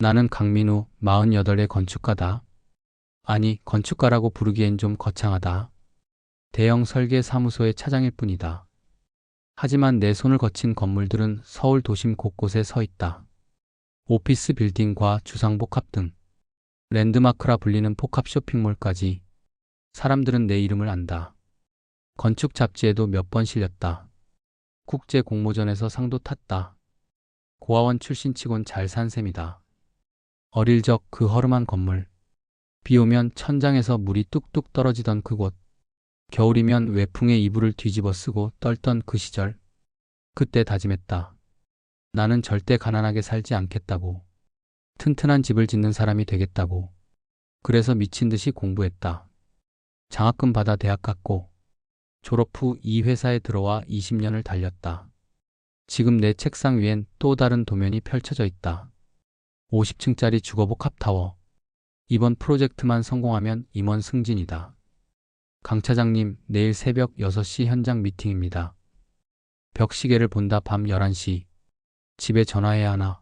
나는 강민우, 48의 건축가다. 아니, 건축가라고 부르기엔 좀 거창하다. 대형 설계 사무소의 차장일 뿐이다. 하지만 내 손을 거친 건물들은 서울 도심 곳곳에 서 있다. 오피스 빌딩과 주상복합 등 랜드마크라 불리는 복합 쇼핑몰까지 사람들은 내 이름을 안다. 건축 잡지에도 몇 번 실렸다. 국제 공모전에서 상도 탔다. 고아원 출신치곤 잘 산 셈이다. 어릴 적 그 허름한 건물, 비 오면 천장에서 물이 뚝뚝 떨어지던 그곳, 겨울이면 외풍에 이불을 뒤집어 쓰고 떨던 그 시절, 그때 다짐했다. 나는 절대 가난하게 살지 않겠다고. 튼튼한 집을 짓는 사람이 되겠다고. 그래서 미친 듯이 공부했다. 장학금 받아 대학 갔고, 졸업 후 이 회사에 들어와 20년을 달렸다. 지금 내 책상 위엔 또 다른 도면이 펼쳐져 있다. 50층짜리 주거복 합타워. 이번 프로젝트만 성공하면 임원 승진이다. 강 차장님, 내일 새벽 6시 현장 미팅입니다. 벽시계를 본다 밤 11시. 집에 전화해야 하나.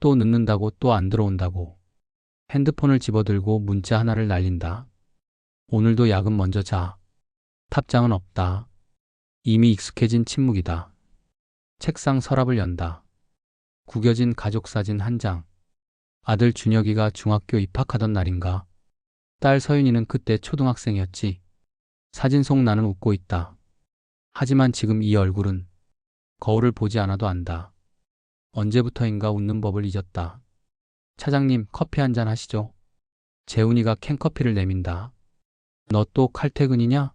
또 늦는다고 또 안 들어온다고. 핸드폰을 집어들고 문자 하나를 날린다. 오늘도 야근 먼저 자. 답장은 없다. 이미 익숙해진 침묵이다. 책상 서랍을 연다. 구겨진 가족사진 한 장. 아들 준혁이가 중학교 입학하던 날인가. 딸 서윤이는 그때 초등학생이었지. 사진 속 나는 웃고 있다. 하지만 지금 이 얼굴은 거울을 보지 않아도 안다. 언제부터인가 웃는 법을 잊었다. 차장님, 커피 한 잔 하시죠. 재훈이가 캔커피를 내민다. 너 또 칼퇴근이냐?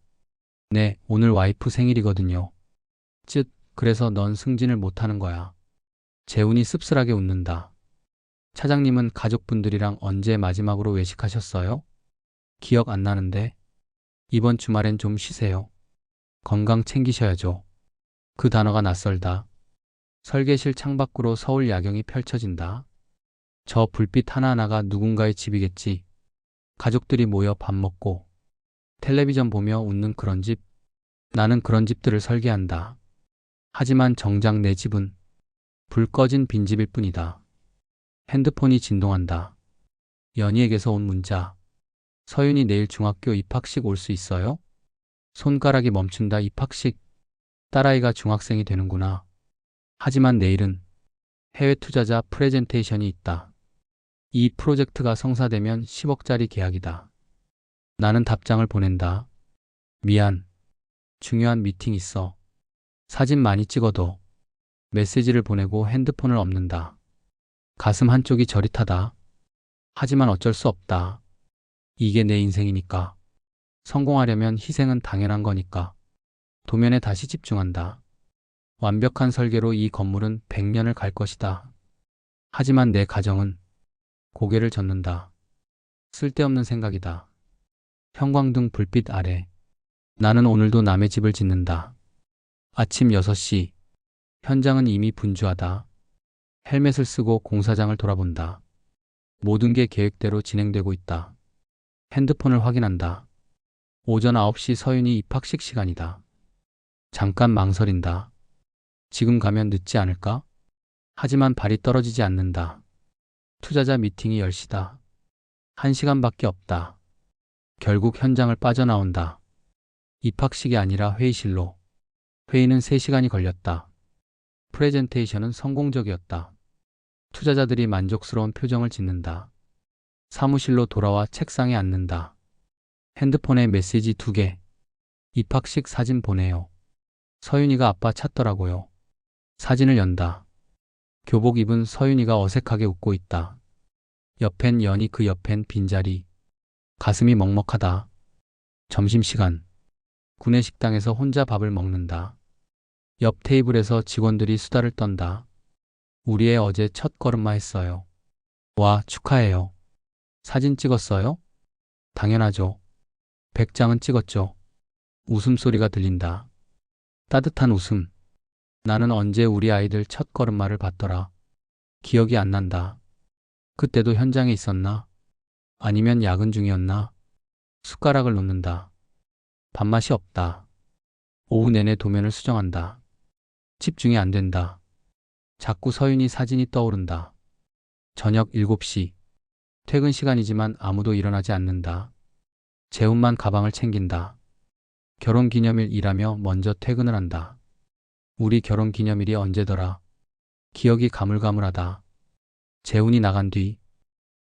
네, 오늘 와이프 생일이거든요. 쯧, 그래서 넌 승진을 못하는 거야. 재훈이 씁쓸하게 웃는다. 차장님은 가족분들이랑 언제 마지막으로 외식하셨어요? 기억 안 나는데. 이번 주말엔 좀 쉬세요. 건강 챙기셔야죠. 그 단어가 낯설다. 설계실 창밖으로 서울 야경이 펼쳐진다. 저 불빛 하나하나가 누군가의 집이겠지. 가족들이 모여 밥 먹고 텔레비전 보며 웃는 그런 집. 나는 그런 집들을 설계한다. 하지만 정작 내 집은 불 꺼진 빈집일 뿐이다. 핸드폰이 진동한다. 연희에게서 온 문자. 서윤이 내일 중학교 입학식 올 수 있어요? 손가락이 멈춘다. 입학식. 딸아이가 중학생이 되는구나. 하지만 내일은 해외 투자자 프레젠테이션이 있다. 이 프로젝트가 성사되면 10억짜리 계약이다. 나는 답장을 보낸다. 미안. 중요한 미팅 있어. 사진 많이 찍어둬. 메시지를 보내고 핸드폰을 엎는다. 가슴 한쪽이 저릿하다. 하지만 어쩔 수 없다. 이게 내 인생이니까. 성공하려면 희생은 당연한 거니까. 도면에 다시 집중한다. 완벽한 설계로 이 건물은 100년을 갈 것이다. 하지만 내 가정은 고개를 젓는다. 쓸데없는 생각이다. 형광등 불빛 아래 나는 오늘도 남의 집을 짓는다. 아침 6시. 현장은 이미 분주하다. 헬멧을 쓰고 공사장을 돌아본다. 모든 게 계획대로 진행되고 있다. 핸드폰을 확인한다. 오전 9시 서윤이 입학식 시간이다. 잠깐 망설인다. 지금 가면 늦지 않을까? 하지만 발이 떨어지지 않는다. 투자자 미팅이 10시다. 1시간밖에 없다. 결국 현장을 빠져나온다. 입학식이 아니라 회의실로. 회의는 3시간이 걸렸다. 프레젠테이션은 성공적이었다. 투자자들이 만족스러운 표정을 짓는다. 사무실로 돌아와 책상에 앉는다. 핸드폰에 메시지 2개. 입학식 사진 보내요. 서윤이가 아빠 찾더라고요. 사진을 연다. 교복 입은 서윤이가 어색하게 웃고 있다. 옆엔 연희, 그 옆엔 빈자리. 가슴이 먹먹하다. 점심시간. 구내식당에서 혼자 밥을 먹는다. 옆 테이블에서 직원들이 수다를 떤다. 우리 애 어제 첫 걸음마 했어요. 와, 축하해요. 사진 찍었어요? 당연하죠. 100장은 찍었죠. 웃음소리가 들린다. 따뜻한 웃음. 나는 언제 우리 아이들 첫 걸음마를 봤더라. 기억이 안 난다. 그때도 현장에 있었나? 아니면 야근 중이었나? 숟가락을 놓는다. 밥맛이 없다. 오후 내내 도면을 수정한다. 집중이 안 된다. 자꾸 서윤이 사진이 떠오른다. 저녁 7시. 퇴근 시간이지만 아무도 일어나지 않는다. 재훈만 가방을 챙긴다. 결혼기념일 일하며 먼저 퇴근을 한다. 우리 결혼기념일이 언제더라? 기억이 가물가물하다. 재훈이 나간 뒤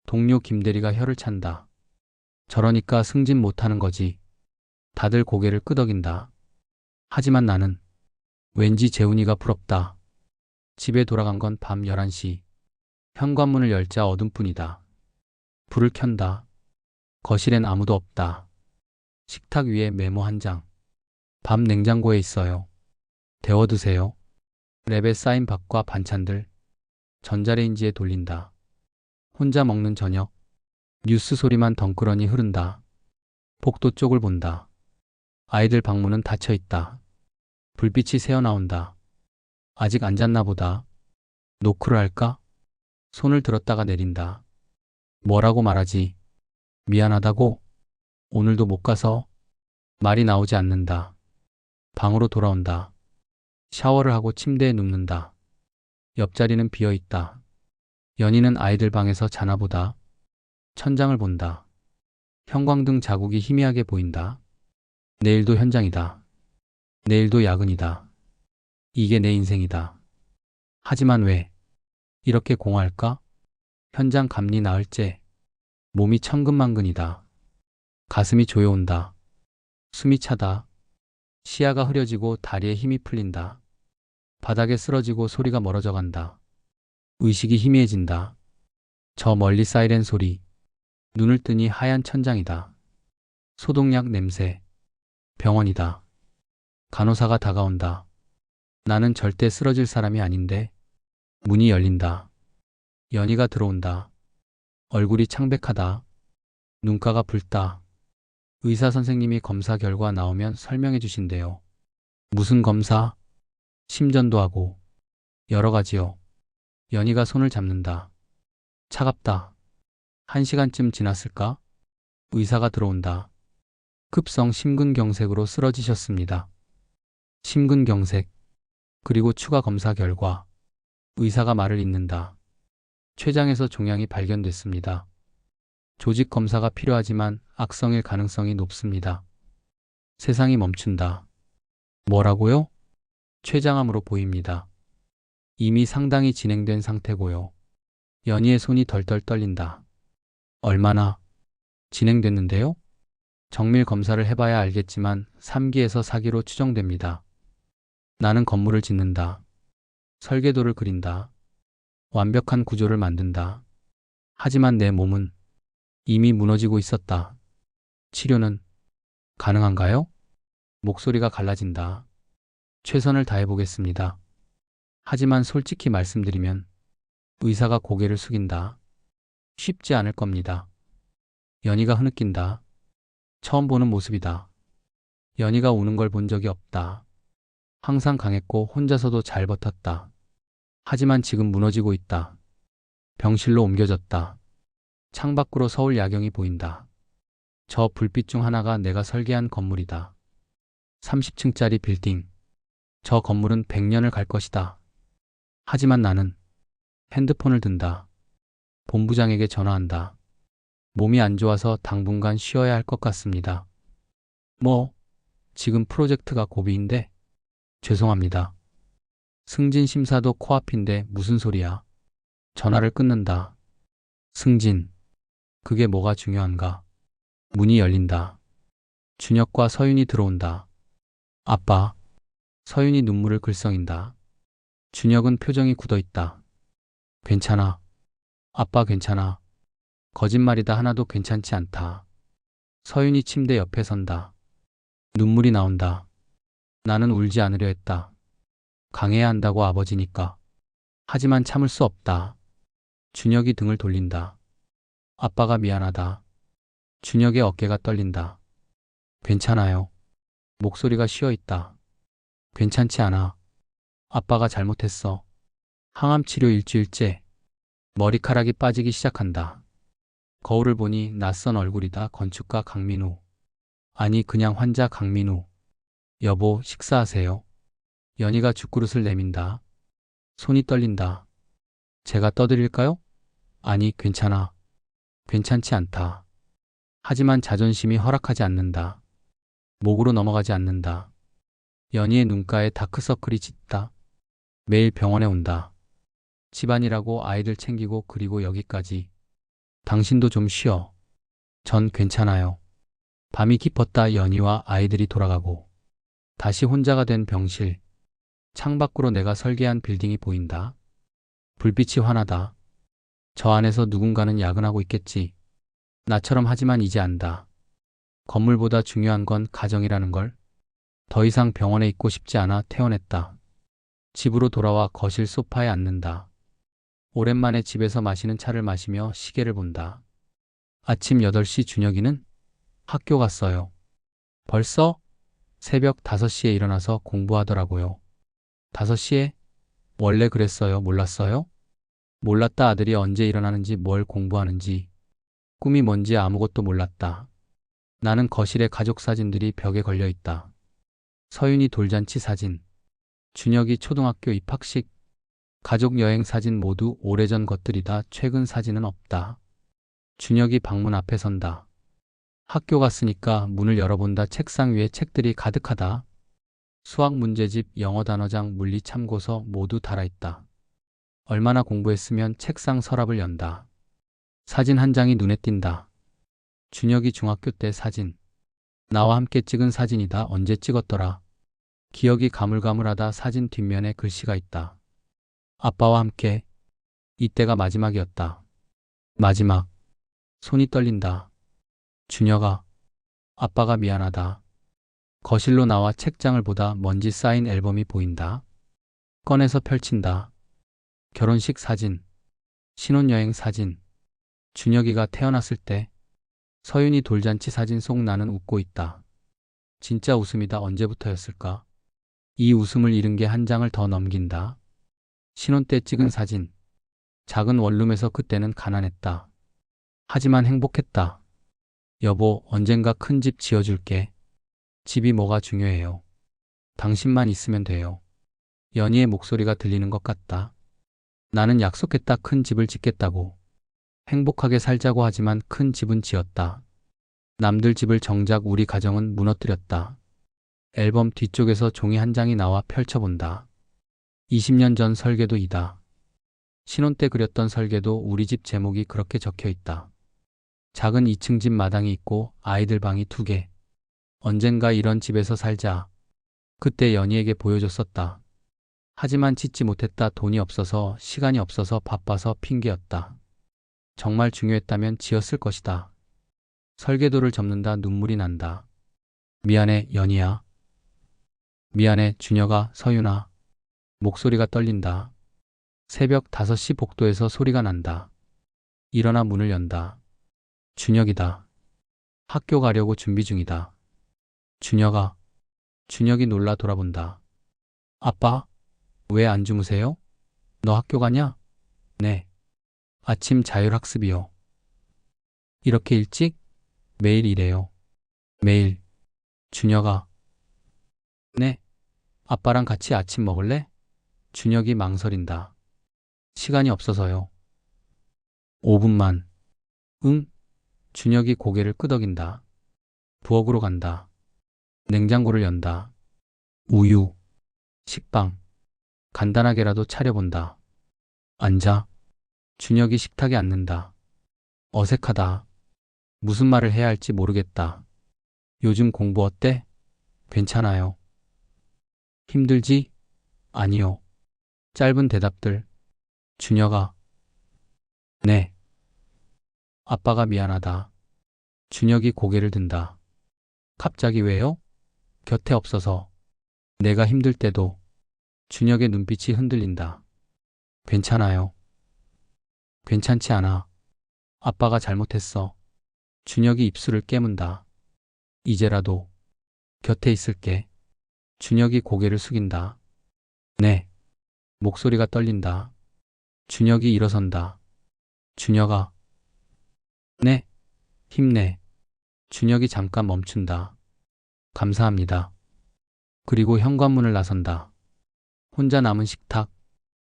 동료 김대리가 혀를 찬다. 저러니까 승진 못하는 거지. 다들 고개를 끄덕인다. 하지만 나는 왠지 재훈이가 부럽다. 집에 돌아간 건 밤 11시. 현관문을 열자 어둠뿐이다. 불을 켠다. 거실엔 아무도 없다. 식탁 위에 메모 한 장. 밥 냉장고에 있어요. 데워 드세요. 랩에 쌓인 밥과 반찬들. 전자레인지에 돌린다. 혼자 먹는 저녁. 뉴스 소리만 덩그러니 흐른다. 복도 쪽을 본다. 아이들 방문은 닫혀 있다. 불빛이 새어나온다. 아직 안 잤나 보다. 노크를 할까? 손을 들었다가 내린다. 뭐라고 말하지? 미안하다고? 오늘도 못 가서? 말이 나오지 않는다. 방으로 돌아온다. 샤워를 하고 침대에 눕는다. 옆자리는 비어 있다. 연희는 아이들 방에서 자나 보다. 천장을 본다. 형광등 자국이 희미하게 보인다. 내일도 현장이다. 내일도 야근이다. 이게 내 인생이다. 하지만 왜 이렇게 공허할까? 현장 감리 나흘째. 몸이 천근만근이다. 가슴이 조여온다. 숨이 차다. 시야가 흐려지고 다리에 힘이 풀린다. 바닥에 쓰러지고 소리가 멀어져 간다. 의식이 희미해진다. 저 멀리 사이렌 소리. 눈을 뜨니 하얀 천장이다. 소독약 냄새. 병원이다. 간호사가 다가온다. 나는 절대 쓰러질 사람이 아닌데. 문이 열린다. 연희가 들어온다. 얼굴이 창백하다. 눈가가 붉다. 의사 선생님이 검사 결과 나오면 설명해 주신대요. 무슨 검사? 심전도 하고. 여러 가지요. 연희가 손을 잡는다. 차갑다. 1시간쯤 지났을까? 의사가 들어온다. 급성 심근경색으로 쓰러지셨습니다. 심근경색. 그리고 추가 검사 결과. 의사가 말을 잇는다. 췌장에서 종양이 발견됐습니다. 조직 검사가 필요하지만 악성일 가능성이 높습니다. 세상이 멈춘다. 뭐라고요? 췌장암으로 보입니다. 이미 상당히 진행된 상태고요. 연희의 손이 덜덜 떨린다. 얼마나 진행됐는데요? 정밀 검사를 해봐야 알겠지만 3기에서 4기로 추정됩니다. 나는 건물을 짓는다. 설계도를 그린다. 완벽한 구조를 만든다. 하지만 내 몸은 이미 무너지고 있었다. 치료는 가능한가요? 목소리가 갈라진다. 최선을 다해보겠습니다. 하지만 솔직히 말씀드리면 의사가 고개를 숙인다. 쉽지 않을 겁니다. 연희가 흐느낀다. 처음 보는 모습이다. 연희가 우는 걸 본 적이 없다. 항상 강했고 혼자서도 잘 버텼다. 하지만 지금 무너지고 있다. 병실로 옮겨졌다. 창밖으로 서울 야경이 보인다. 저 불빛 중 하나가 내가 설계한 건물이다. 30층짜리 빌딩. 저 건물은 100년을 갈 것이다. 하지만 나는 핸드폰을 든다. 본부장에게 전화한다. 몸이 안 좋아서 당분간 쉬어야 할 것 같습니다. 지금 프로젝트가 고비인데? 죄송합니다. 승진 심사도 코앞인데 무슨 소리야? 전화를 끊는다. 승진. 그게 뭐가 중요한가? 문이 열린다. 준혁과 서윤이 들어온다. 아빠. 서윤이 눈물을 글썽인다. 준혁은 표정이 굳어있다. 괜찮아. 아빠 괜찮아. 거짓말이다 하나도 괜찮지 않다. 서윤이 침대 옆에 선다. 눈물이 나온다. 나는 울지 않으려 했다. 강해야 한다고 아버지니까. 하지만 참을 수 없다. 준혁이 등을 돌린다. 아빠가 미안하다. 준혁의 어깨가 떨린다. 괜찮아요. 목소리가 쉬어있다. 괜찮지 않아. 아빠가 잘못했어. 항암치료 일주일째. 머리카락이 빠지기 시작한다. 거울을 보니 낯선 얼굴이다. 건축가 강민우. 아니 그냥 환자 강민우. 여보 식사하세요. 연희가 죽그릇을 내민다. 손이 떨린다. 제가 떠드릴까요? 아니, 괜찮아. 괜찮지 않다. 하지만 자존심이 허락하지 않는다. 목으로 넘어가지 않는다. 연희의 눈가에 다크서클이 짙다. 매일 병원에 온다. 집안이라고 아이들 챙기고 그리고 여기까지. 당신도 좀 쉬어. 전 괜찮아요. 밤이 깊었다. 연희와 아이들이 돌아가고 다시 혼자가 된 병실. 창밖으로 내가 설계한 빌딩이 보인다. 불빛이 환하다. 저 안에서 누군가는 야근하고 있겠지. 나처럼. 하지만 이제 안다. 건물보다 중요한 건 가정이라는 걸. 더 이상 병원에 있고 싶지 않아. 퇴원했다. 집으로 돌아와 거실 소파에 앉는다. 오랜만에 집에서 마시는 차를 마시며 시계를 본다. 아침 8시. 준혁이는 학교 갔어요. 벌써? 새벽 5시에 일어나서 공부하더라고요. 5시에? 원래 그랬어요. 몰랐어요? 몰랐다. 아들이 언제 일어나는지 뭘 공부하는지 꿈이 뭔지 아무것도 몰랐다. 나는 거실에 가족 사진들이 벽에 걸려 있다. 서윤이 돌잔치 사진, 준혁이 초등학교 입학식, 가족 여행 사진 모두 오래전 것들이다. 최근 사진은 없다. 준혁이 방문 앞에 선다. 학교 갔으니까 문을 열어본다. 책상 위에 책들이 가득하다. 수학 문제집, 영어 단어장, 물리 참고서 모두 달아있다. 얼마나 공부했으면. 책상 서랍을 연다. 사진 한 장이 눈에 띈다. 준혁이 중학교 때 사진. 나와 함께 찍은 사진이다. 언제 찍었더라. 기억이 가물가물하다. 사진 뒷면에 글씨가 있다. 아빠와 함께. 이때가 마지막이었다. 마지막. 손이 떨린다. 준혁아, 아빠가 미안하다. 거실로 나와 책장을 보다 먼지 쌓인 앨범이 보인다. 꺼내서 펼친다. 결혼식 사진, 신혼여행 사진, 준혁이가 태어났을 때, 서윤이 돌잔치 사진 속. 나는 웃고 있다. 진짜 웃음이다. 언제부터였을까? 이 웃음을 잃은 게 한 장을 더 넘긴다. 신혼 때 찍은 사진. 작은 원룸에서. 그때는 가난했다. 하지만 행복했다. 여보, 언젠가 큰 집 지어줄게. 집이 뭐가 중요해요. 당신만 있으면 돼요. 연희의 목소리가 들리는 것 같다. 나는 약속했다. 큰 집을 짓겠다고. 행복하게 살자고. 하지만 큰 집은 지었다. 남들 집을 정작 우리 가정은 무너뜨렸다. 앨범 뒤쪽에서 종이 한 장이 나와 펼쳐본다. 20년 전 설계도 이다. 신혼 때 그렸던 설계도. 우리 집 제목이 그렇게 적혀 있다. 작은 2층 집, 마당이 있고 아이들 방이 2개. 언젠가 이런 집에서 살자. 그때 연희에게 보여줬었다. 하지만 짓지 못했다. 돈이 없어서, 시간이 없어서, 바빠서. 핑계였다. 정말 중요했다면 지었을 것이다. 설계도를 접는다. 눈물이 난다. 미안해, 연희야. 미안해, 준혁아. 서윤아. 목소리가 떨린다. 새벽 5시. 복도에서 소리가 난다. 일어나 문을 연다. 준혁이다. 학교 가려고 준비 중이다. 준혁아. 준혁이 놀라 돌아본다. 아빠? 왜 안 주무세요? 너 학교 가냐? 네. 아침 자율학습이요. 이렇게 일찍? 매일 이래요. 매일. 준혁아. 네. 아빠랑 같이 아침 먹을래? 준혁이 망설인다. 시간이 없어서요. 5분만. 응? 준혁이 고개를 끄덕인다. 부엌으로 간다. 냉장고를 연다. 우유, 식빵, 간단하게라도 차려본다. 앉아. 준혁이 식탁에 앉는다. 어색하다. 무슨 말을 해야 할지 모르겠다. 요즘 공부 어때? 괜찮아요. 힘들지? 아니요. 짧은 대답들. 준혁아. 네. 아빠가 미안하다. 준혁이 고개를 든다. 갑자기 왜요? 곁에 없어서. 내가 힘들 때도. 준혁의 눈빛이 흔들린다. 괜찮아요. 괜찮지 않아. 아빠가 잘못했어. 준혁이 입술을 깨문다. 이제라도 곁에 있을게. 준혁이 고개를 숙인다. 네. 목소리가 떨린다. 준혁이 일어선다. 준혁아. 네. 힘내. 준혁이 잠깐 멈춘다. 감사합니다. 그리고 현관문을 나선다. 혼자 남은 식탁.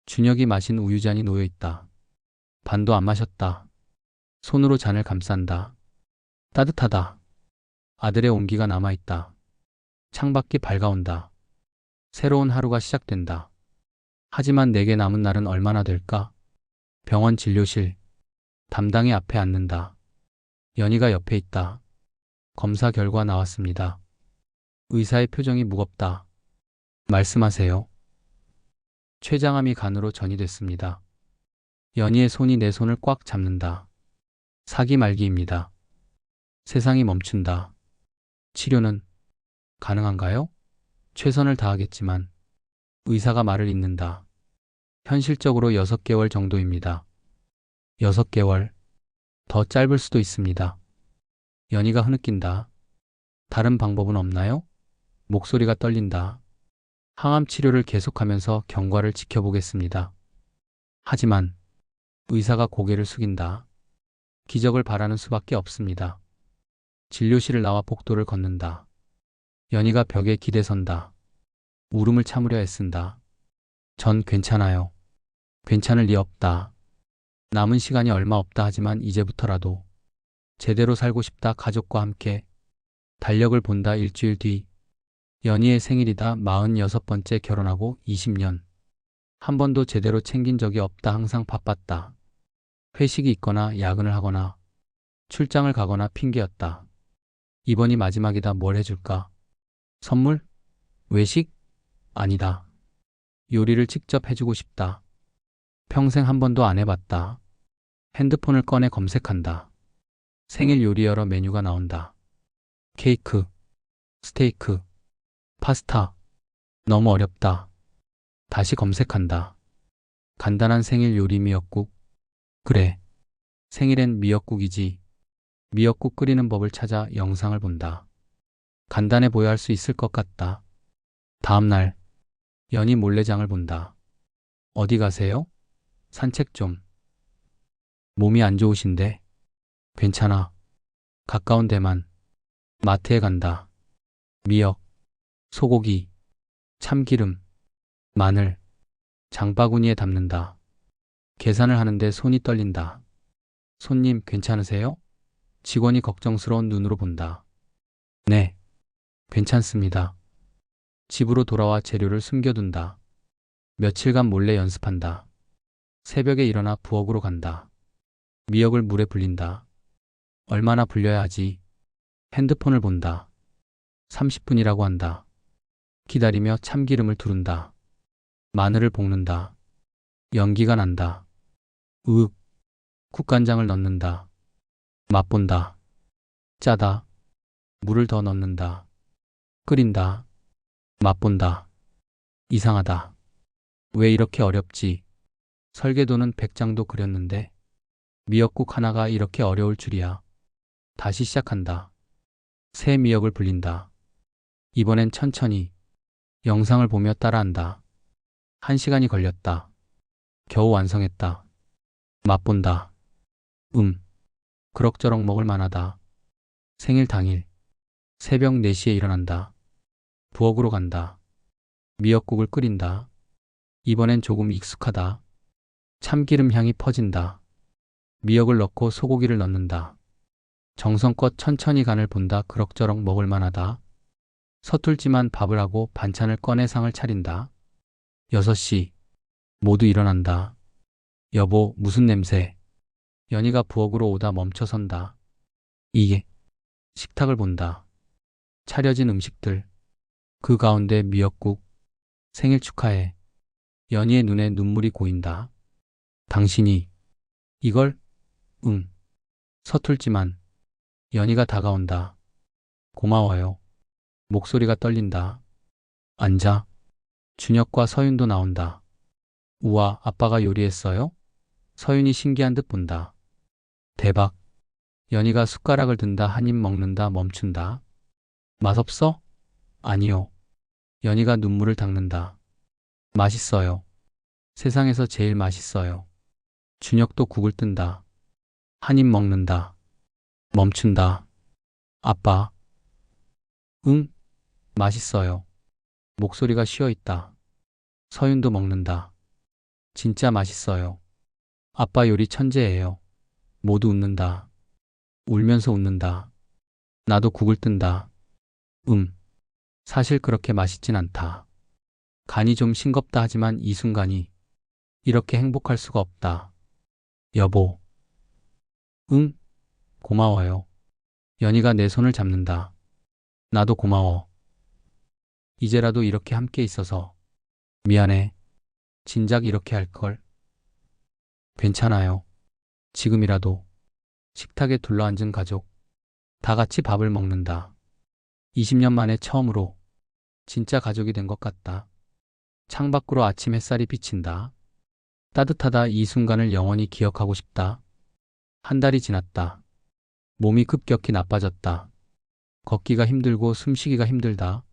준혁이 마신 우유잔이 놓여 있다. 반도 안 마셨다. 손으로 잔을 감싼다. 따뜻하다. 아들의 온기가 남아있다. 창밖이 밝아온다. 새로운 하루가 시작된다. 하지만 내게 남은 날은 얼마나 될까? 병원 진료실. 담당이 앞에 앉는다. 연희가 옆에 있다. 검사 결과 나왔습니다. 의사의 표정이 무겁다. 말씀하세요. 췌장암이 간으로 전이됐습니다. 연희의 손이 내 손을 꽉 잡는다. 사기 말기입니다. 세상이 멈춘다. 치료는 가능한가요? 최선을 다하겠지만 의사가 말을 잇는다. 현실적으로 6개월 정도입니다. 6개월. 더 짧을 수도 있습니다. 연희가 흐느낀다. 다른 방법은 없나요? 목소리가 떨린다. 항암 치료를 계속하면서 경과를 지켜보겠습니다. 하지만 의사가 고개를 숙인다. 기적을 바라는 수밖에 없습니다. 진료실을 나와 복도를 걷는다. 연희가 벽에 기대선다. 울음을 참으려 애쓴다. 전 괜찮아요. 괜찮을 리 없다. 남은 시간이 얼마 없다 하지만 이제부터라도 제대로 살고 싶다. 가족과 함께 달력을 본다. 일주일 뒤 연희의 생일이다. 46번째 결혼하고 20년. 한 번도 제대로 챙긴 적이 없다. 항상 바빴다. 회식이 있거나 야근을 하거나 출장을 가거나 핑계였다. 이번이 마지막이다. 뭘 해줄까? 선물? 외식? 아니다. 요리를 직접 해주고 싶다. 평생 한 번도 안 해봤다. 핸드폰을 꺼내 검색한다. 생일 요리 여러 메뉴가 나온다. 케이크, 스테이크, 파스타. 너무 어렵다. 다시 검색한다. 간단한 생일 요리 미역국. 그래. 생일엔 미역국이지. 미역국 끓이는 법을 찾아 영상을 본다. 간단해 보여 할 수 있을 것 같다. 다음 날, 연희 몰래장을 본다. 어디 가세요? 산책 좀. 몸이 안 좋으신데? 괜찮아. 가까운 데만. 마트에 간다. 미역, 소고기, 참기름, 마늘, 장바구니에 담는다. 계산을 하는데 손이 떨린다. 손님 괜찮으세요? 직원이 걱정스러운 눈으로 본다. 네, 괜찮습니다. 집으로 돌아와 재료를 숨겨둔다. 며칠간 몰래 연습한다. 새벽에 일어나 부엌으로 간다. 미역을 물에 불린다. 얼마나 불려야 하지? 핸드폰을 본다. 30분이라고 한다. 기다리며 참기름을 두른다. 마늘을 볶는다. 연기가 난다. 으윽. 국간장을 넣는다. 맛본다. 짜다. 물을 더 넣는다. 끓인다. 맛본다. 이상하다. 왜 이렇게 어렵지? 설계도는 100장도 그렸는데 미역국 하나가 이렇게 어려울 줄이야. 다시 시작한다. 새 미역을 불린다. 이번엔 천천히 영상을 보며 따라한다. 1시간이 걸렸다. 겨우 완성했다. 맛본다. 그럭저럭 먹을 만하다. 생일 당일 새벽 4시에 일어난다. 부엌으로 간다. 미역국을 끓인다. 이번엔 조금 익숙하다. 참기름 향이 퍼진다. 미역을 넣고 소고기를 넣는다. 정성껏 천천히 간을 본다. 그럭저럭 먹을 만하다. 서툴지만 밥을 하고 반찬을 꺼내 상을 차린다. 6시. 모두 일어난다. 여보, 무슨 냄새? 연희가 부엌으로 오다 멈춰선다. 이게. 식탁을 본다. 차려진 음식들. 그 가운데 미역국. 생일 축하해. 연희의 눈에 눈물이 고인다. 당신이 이걸? 응. 서툴지만 연희가 다가온다. 고마워요. 목소리가 떨린다. 앉아. 준혁과 서윤도 나온다. 우와, 아빠가 요리했어요? 서윤이 신기한 듯 본다. 대박. 연희가 숟가락을 든다. 한 입 먹는다. 멈춘다. 맛없어? 아니요. 연희가 눈물을 닦는다. 맛있어요. 세상에서 제일 맛있어요. 준혁도 국을 뜬다. 한 입 먹는다. 멈춘다. 아빠. 응? 맛있어요. 목소리가 쉬어 있다. 서윤도 먹는다. 진짜 맛있어요. 아빠 요리 천재예요. 모두 웃는다. 울면서 웃는다. 나도 국을 뜬다. 사실 그렇게 맛있진 않다. 간이 좀 싱겁다 하지만 이 순간이 이렇게 행복할 수가 없다. 여보. 응, 고마워요. 연희가 내 손을 잡는다. 나도 고마워. 이제라도 이렇게 함께 있어서 미안해. 진작 이렇게 할 걸. 괜찮아요. 지금이라도. 식탁에 둘러앉은 가족. 다 같이 밥을 먹는다. 20년 만에 처음으로 진짜 가족이 된 것 같다. 창밖으로 아침 햇살이 비친다. 따뜻하다. 이 순간을 영원히 기억하고 싶다. 한 달이 지났다. 몸이 급격히 나빠졌다. 걷기가 힘들고 숨쉬기가 힘들다.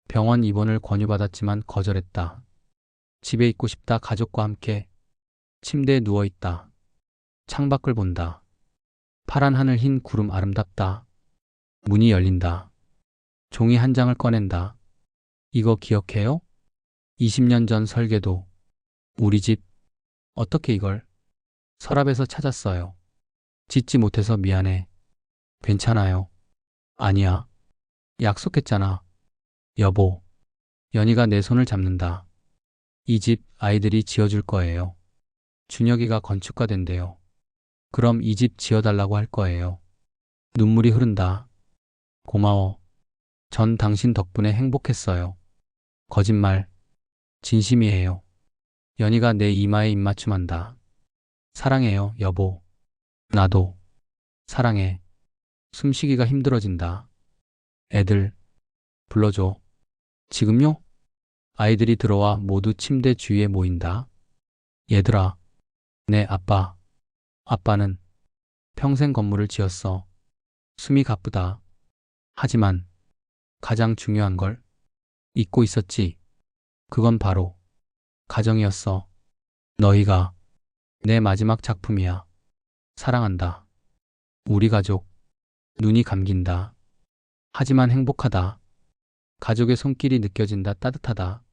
병원 입원을 권유받았지만 거절했다. 집에 있고 싶다. 가족과 함께 침대에 누워있다. 창밖을 본다. 파란 하늘, 흰 구름 아름답다. 문이 열린다. 종이 한 장을 꺼낸다. 이거 기억해요? 20년 전 설계도. 우리 집. 어떻게 이걸? 서랍에서 찾았어요. 짓지 못해서 미안해. 괜찮아요. 아니야. 약속했잖아. 여보. 연희가 내 손을 잡는다. 이 집 아이들이 지어줄 거예요. 준혁이가 건축가 된대요. 그럼 이 집 지어달라고 할 거예요. 눈물이 흐른다. 고마워. 전 당신 덕분에 행복했어요. 거짓말. 진심이에요. 연희가 내 이마에 입맞춤한다. 사랑해요, 여보. 나도. 사랑해. 숨쉬기가 힘들어진다. 애들. 불러줘. 지금요? 아이들이 들어와 모두 침대 주위에 모인다. 얘들아. 내 아빠. 아빠는 평생 건물을 지었어. 숨이 가쁘다. 하지만 가장 중요한 걸 잊고 있었지. 그건 바로 가정이었어. 너희가 내 마지막 작품이야. 사랑한다. 우리 가족. 눈이 감긴다. 하지만 행복하다. 가족의 손길이 느껴진다. 따뜻하다.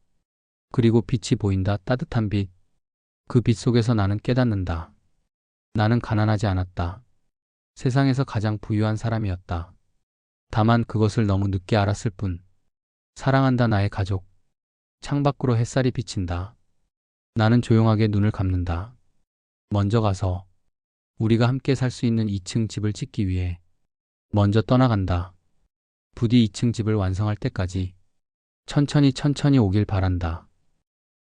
그리고 빛이 보인다. 따뜻한 빛. 그 빛 속에서 나는 깨닫는다. 나는 가난하지 않았다. 세상에서 가장 부유한 사람이었다. 다만 그것을 너무 늦게 알았을 뿐. 사랑한다 나의 가족. 창밖으로 햇살이 비친다. 나는 조용하게 눈을 감는다. 먼저 가서 우리가 함께 살 수 있는 2층 집을 짓기 위해 먼저 떠나간다. 부디 2층 집을 완성할 때까지 천천히 오길 바란다.